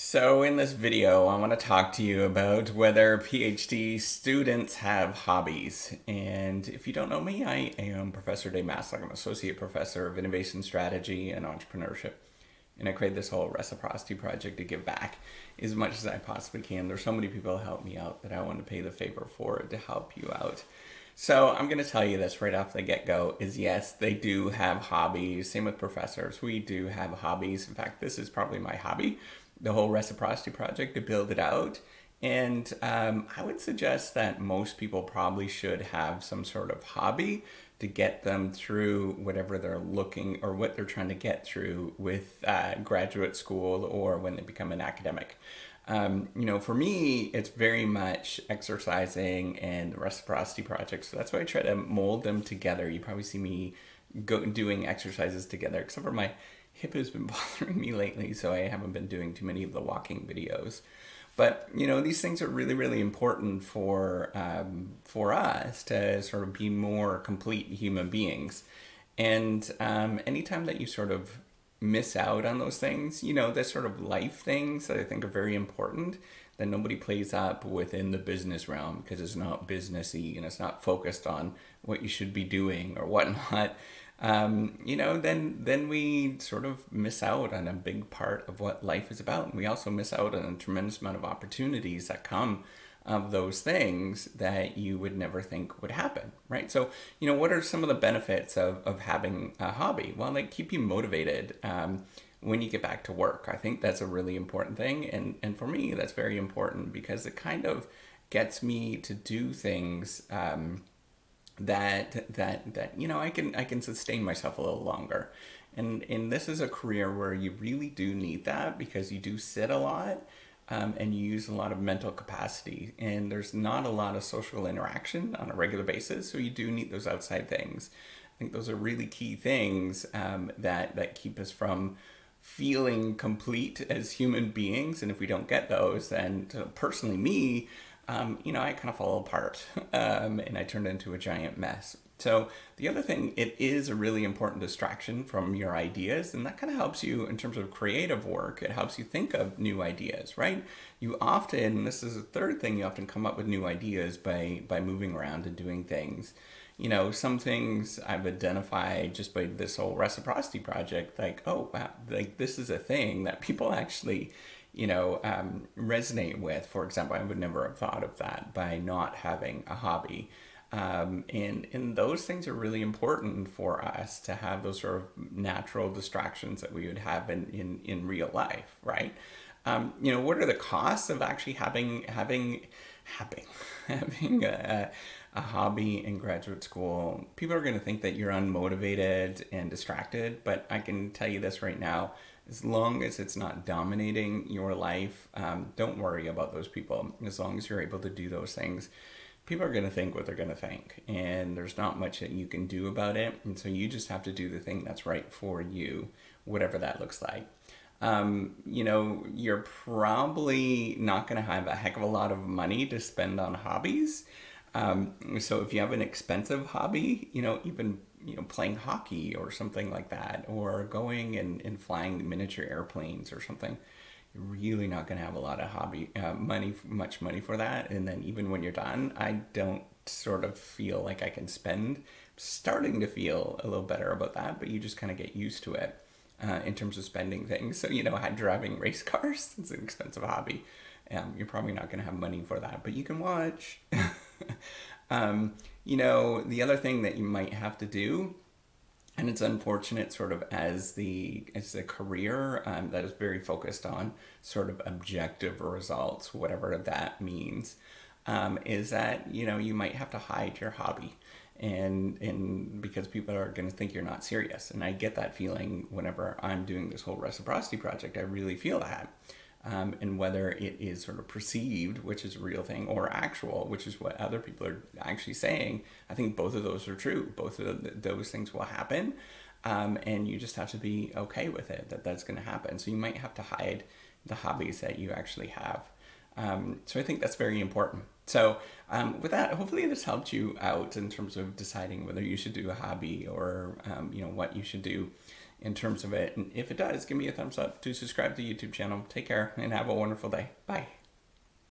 So in this video, I want to talk to you about whether PhD students have hobbies. And if you don't know me, I am Professor Dave Maslock. I'm Associate Professor of Innovation Strategy and Entrepreneurship. And I created this whole reciprocity project to give back as much as I possibly can. There's so many people who help me out that I want to pay the favor forward to help you out. So I'm going to tell you this right off the get-go is yes, they do have hobbies. Same with professors. We do have hobbies. In fact, this is probably my hobby, the whole reciprocity project, to build it out. And I would suggest that most people probably should have some sort of hobby to get them through whatever they're looking or what they're trying to get through with graduate school or when they become an academic. For me, it's very much exercising and the reciprocity project. So that's why I try to mold them together. You probably see me doing exercises together, except for my hip has been bothering me lately, so I haven't been doing too many of the walking videos. But these things are really, really important for us to sort of be more complete human beings. And anytime that you sort of miss out on those things, the sort of life things that I think are very important, that nobody plays up within the business realm because it's not businessy and it's not focused on what you should be doing or whatnot. Then we sort of miss out on a big part of what life is about. And we also miss out on a tremendous amount of opportunities that come of those things that you would never think would happen, right? So, what are some of the benefits of having a hobby? Well, they keep you motivated when you get back to work. I think that's a really important thing. And for me, that's very important because it kind of gets me to do things that I can sustain myself a little longer. And this is a career where you really do need that because you do sit a lot. And you use a lot of mental capacity, and there's not a lot of social interaction on a regular basis, so you do need those outside things. I think those are really key things that keep us from feeling complete as human beings, and if we don't get those, then personally me, I kind of fall apart, and I turn into a giant mess. So the other thing, it is a really important distraction from your ideas, and that kind of helps you in terms of creative work. It helps you think of new ideas, right? You often, this is the third thing, you often come up with new ideas by moving around and doing things. Some things I've identified just by this whole reciprocity project, like, oh, wow, like this is a thing that people actually resonate with. For example, I would never have thought of that by not having a hobby. And those things are really important for us to have those sort of natural distractions that we would have in real life, right? What are the costs of actually having having a hobby in graduate school? People are going to think that you're unmotivated and distracted, but I can tell you this right now. As long as it's not dominating your life, don't worry about those people. As long as you're able to do those things, people are going to think what they're going to think, and there's not much that you can do about it. And so you just have to do the thing that's right for you, whatever that looks like. You're probably not going to have a heck of a lot of money to spend on hobbies. So if you have an expensive hobby, even playing hockey or something like that, or going and flying miniature airplanes or something, you're really not going to have a lot of much money for that. And then even when you're done, I don't sort of feel like I can spend. I'm starting to feel a little better about that, but you just kind of get used to it in terms of spending things. So, driving race cars, it's an expensive hobby. You're probably not going to have money for that, but you can watch. The other thing that you might have to do, and it's unfortunate sort of as a career that is very focused on sort of objective results, whatever that means, is that, you might have to hide your hobby and because people are going to think you're not serious. And I get that feeling whenever I'm doing this whole reciprocity project. I really feel that. And whether it is sort of perceived, which is a real thing, or actual, which is what other people are actually saying, I think both of those are true. Both of those things will happen, and you just have to be okay with it, that's going to happen. So you might have to hide the hobbies that you actually have. So I think that's very important. So with that, hopefully this helped you out in terms of deciding whether you should do a hobby or what you should do. in terms of it. And if it does, give me a thumbs up. Do subscribe to the YouTube channel. Take care and have a wonderful day. Bye.